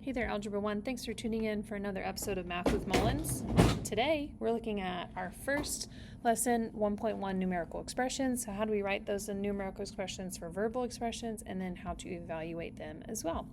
Hey there, Algebra 1. Thanks for tuning in for another episode of Math with Mullins. Today, we're looking at our first lesson, 1.1 numerical expressions. So how do we write those in numerical expressions for verbal expressions, and then how to evaluate them as well.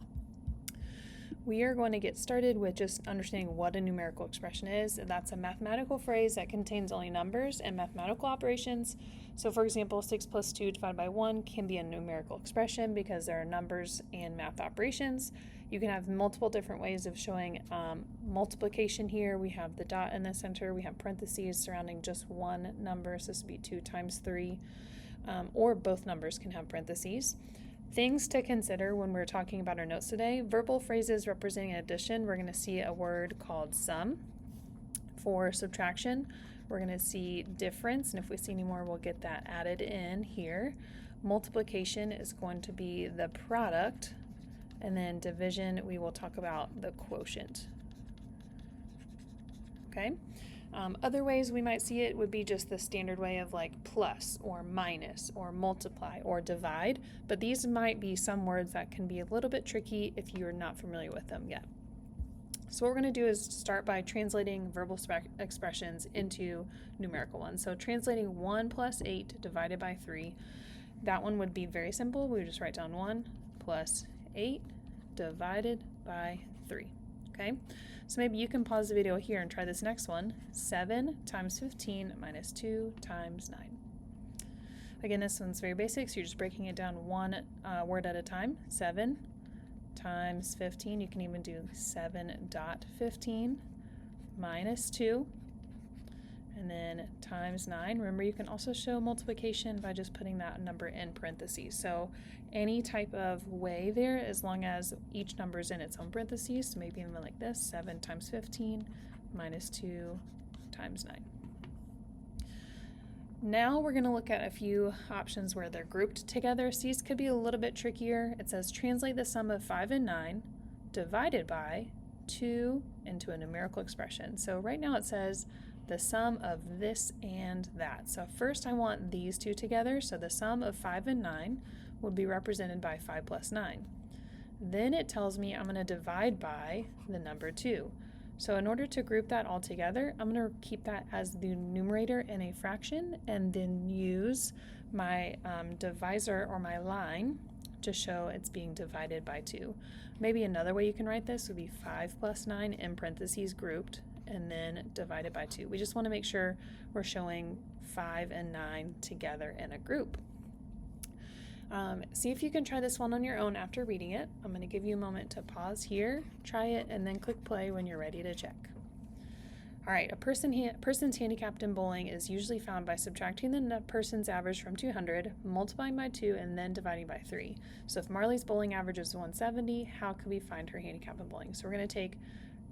We are going to get started with just understanding what a numerical expression is. That's a mathematical phrase that contains only numbers and mathematical operations. So for example, 6 plus 2 divided by 1 can be a numerical expression because there are numbers and math operations. You can have multiple different ways of showing multiplication here. We have the dot in the center. We have parentheses surrounding just one number. So this would be 2 times 3. Or both numbers can have parentheses. Things to consider when we're talking about our notes today. Verbal phrases representing addition, we're going to see a word called sum. For subtraction, we're going to see difference, and if we see any more, we'll get that added in here. Multiplication is going to be the product, and then division, we will talk about the quotient. Okay? Other ways we might see it would be just the standard way of like plus or minus or multiply or divide, but these might be some words that can be a little bit tricky if you're not familiar with them yet. So what we're going to do is start by translating verbal expressions into numerical ones. So translating 1 plus 8 divided by 3, that one would be very simple. We would just write down 1 plus 8 divided by 3. Okay, so maybe you can pause the video here and try this next one. 7 times 15 minus 2 times 9. Again, this one's very basic, so you're just breaking it down one word at a time. 7 times 15, you can even do 7.15 minus 2, and then times 9. Remember, you can also show multiplication by just putting that number in parentheses. So any type of way there, as long as each number is in its own parentheses. So maybe even like this, 7 times 15 minus 2 times 9. Now we're going to look at a few options where they're grouped together. So these could be a little bit trickier. It says translate the sum of 5 and 9 divided by 2 into a numerical expression. So right now it says the sum of this and that. So first I want these two together. So the sum of 5 and 9 would be represented by 5 plus 9. Then it tells me I'm going to divide by the number 2. So in order to group that all together, I'm going to keep that as the numerator in a fraction and then use my divisor or my line to show it's being divided by 2. Maybe another way you can write this would be 5 plus 9 in parentheses grouped and then divided by 2. We just want to make sure we're showing 5 and 9 together in a group. See if you can try this one on your own after reading it. I'm going to give you a moment to pause here, try it, and then click play when you're ready to check. All right, a person's handicapped in bowling is usually found by subtracting the person's average from 200, multiplying by 2, and then dividing by 3. So if Marley's bowling average is 170, how can we find her handicap in bowling? So we're going to take,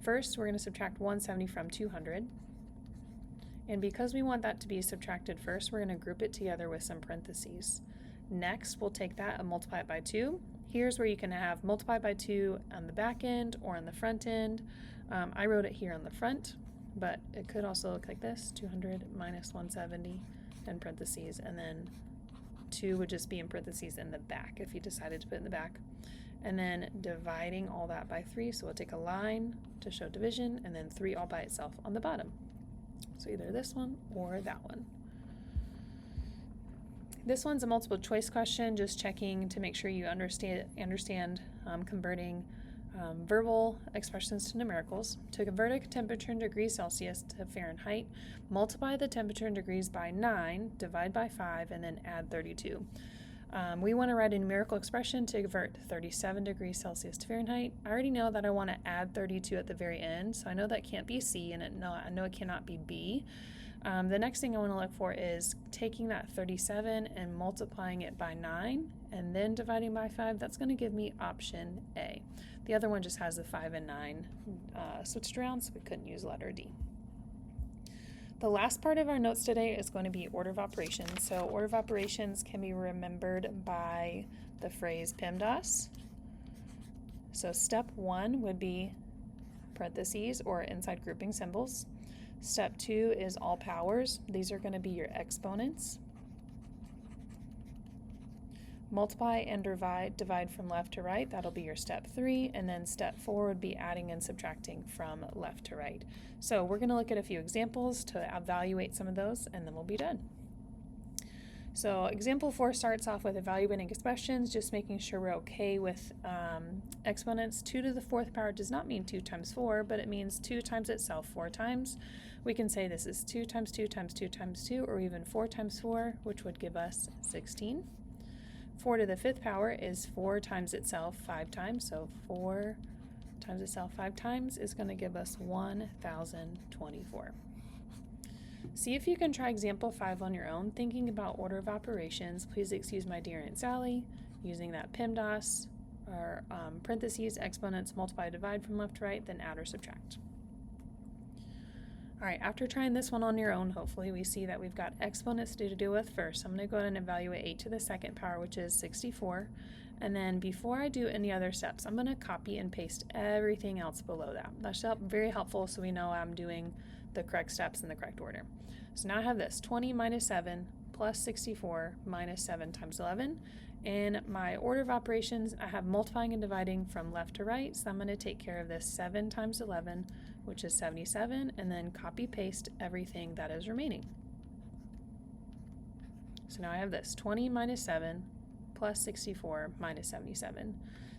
first we're going to subtract 170 from 200. And because we want that to be subtracted first, we're going to group it together with some parentheses. Next, we'll take that and multiply it by 2. Here's where you can have multiply by 2 on the back end or on the front end. I wrote it here on the front, but it could also look like this, 200 minus 170 in parentheses, and then 2 would just be in parentheses in the back if you decided to put it in the back. And then dividing all that by 3, so we'll take a line to show division, and then 3 all by itself on the bottom. So either this one or that one. This one's a multiple choice question, just checking to make sure you understand converting verbal expressions to numericals. To convert a temperature in degrees Celsius to Fahrenheit, multiply the temperature in degrees by 9, divide by 5, and then add 32. We want to write a numerical expression to convert 37 degrees Celsius to Fahrenheit. I already know that I want to add 32 at the very end, so I know that can't be C, and I know it cannot be B. The next thing I want to look for is taking that 37 and multiplying it by 9 and then dividing by 5. That's going to give me option A. The other one just has the 5 and 9 switched around, so we couldn't use letter D. The last part of our notes today is going to be order of operations. So order of operations can be remembered by the phrase PEMDAS. So step 1 would be parentheses or inside grouping symbols. Step 2 is all powers. These are going to be your exponents. multiply and divide from left to right. That'll be your step 3, and then step 4 would be adding and subtracting from left to right. So we're going to look at a few examples to evaluate some of those, and then we'll be done. So example 4 starts off with evaluating expressions, just making sure we're okay with exponents. 2 to the 4th power does not mean 2 times 4, but it means 2 times itself 4 times. We can say this is 2 times 2 times 2 times 2, or even 4 times 4, which would give us 16. 4 to the 5th power is 4 times itself 5 times, so 4 times itself 5 times is going to give us 1024. See if you can try example 5 on your own, thinking about order of operations. Please excuse my dear Aunt Sally, using that PEMDAS, or parentheses, exponents, multiply, divide from left to right, then add or subtract. All right, after trying this one on your own, hopefully we see that we've got exponents to deal with first. I'm going to go ahead and evaluate 8 to the 2nd power, which is 64. And then before I do any other steps, I'm going to copy and paste everything else below that. That's very helpful so we know I'm doing the correct steps in the correct order. So now I have this 20 minus 7 plus 64 minus 7 times 11. In my order of operations, I have multiplying and dividing from left to right, so I'm going to take care of this 7 times 11, which is 77, and then copy paste everything that is remaining. So now I have this 20 minus 7 plus 64 minus 77.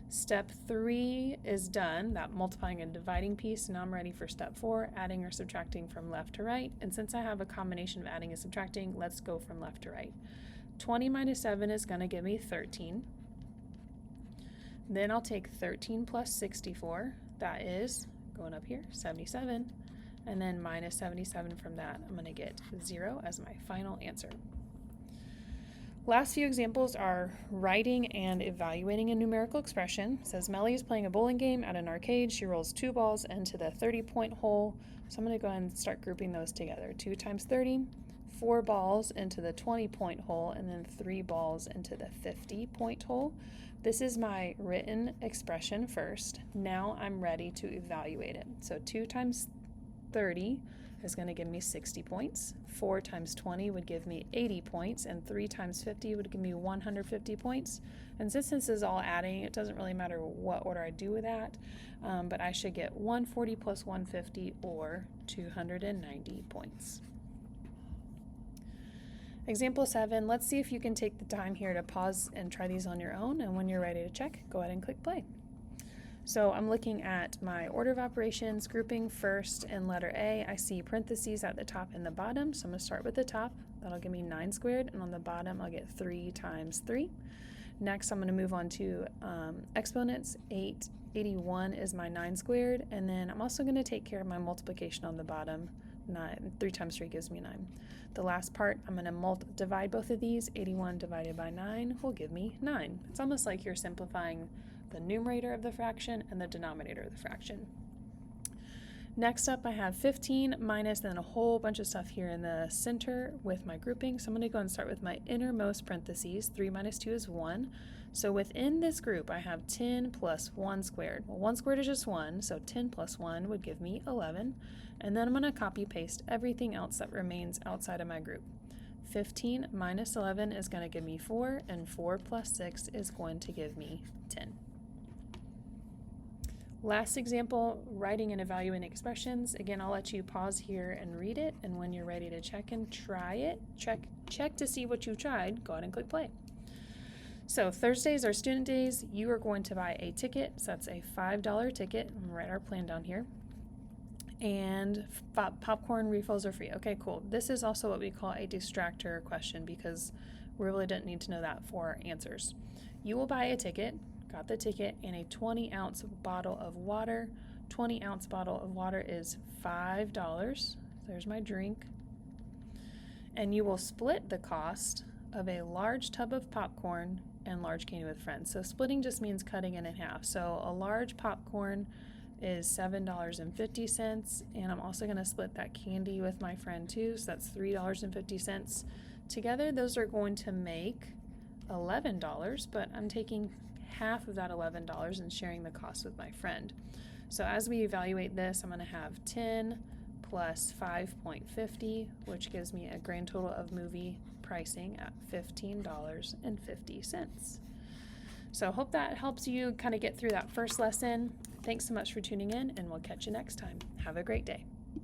Step 3 is done, that multiplying and dividing piece. Now I'm ready for step 4, adding or subtracting from left to right. And since I have a combination of adding and subtracting, let's go from left to right. 20 minus 7 is going to give me 13. Then I'll take 13 plus 64, that is, going up here, 77. And then minus 77 from that, I'm going to get 0 as my final answer. Last few examples are writing and evaluating a numerical expression. It says Melly is playing a bowling game at an arcade. She rolls 2 balls into the 30-point hole. So I'm going to go ahead and start grouping those together. 2 times 30, 4 balls into the 20-point hole, and then 3 balls into the 50-point hole. This is my written expression first. Now I'm ready to evaluate it. So 2 times 30 is going to give me 60 points. 4 times 20 would give me 80 points, and 3 times 50 would give me 150 points. And since this is all adding, it doesn't really matter what order I do with that, but I should get 140 plus 150, or 290 points. Example 7, let's see if you can take the time here to pause and try these on your own, and when you're ready to check, go ahead and click play. So I'm looking at my order of operations, grouping first in letter A. I see parentheses at the top and the bottom, so I'm going to start with the top. That'll give me 9 squared, and on the bottom I'll get 3 times 3. Next I'm going to move on to exponents. 81 is my 9 squared, and then I'm also going to take care of my multiplication on the bottom. 3 times 3 gives me 9. The last part, I'm going to divide both of these. 81 divided by 9 will give me 9. It's almost like you're simplifying the numerator of the fraction and the denominator of the fraction. Next up, I have 15 minus, then a whole bunch of stuff here in the center with my grouping. So I'm going to go and start with my innermost parentheses. 3 minus 2 is 1. So within this group, I have 10 plus 1 squared. Well, 1 squared is just 1, so 10 plus 1 would give me 11. And then I'm going to copy paste everything else that remains outside of my group. 15 minus 11 is going to give me 4, and 4 plus 6 is going to give me 10. Last example, writing and evaluating expressions. Again, I'll let you pause here and read it, and when you're ready to check and try it, check to see what you've tried, go ahead and click play. So Thursdays are student days. You are going to buy a ticket, so that's a $5 ticket. I'm gonna write our plan down here. And popcorn refills are free. Okay, cool. This is also what we call a distractor question because we really didn't need to know that for our answers. You will buy a ticket, got the ticket, and a 20-ounce bottle of water. 20-ounce bottle of water is $5. There's my drink. And you will split the cost of a large tub of popcorn and large candy with friends. So splitting just means cutting it in half. So a large popcorn is $7.50, and I'm also going to split that candy with my friend too, so that's $3.50. Together those are going to make $11, but I'm taking half of that $11 and sharing the cost with my friend. So as we evaluate this, I'm going to have 10 plus 5.50, which gives me a grand total of movie pricing at $15.50. So I hope that helps you kind of get through that first lesson. Thanks so much for tuning in, and we'll catch you next time. Have a great day.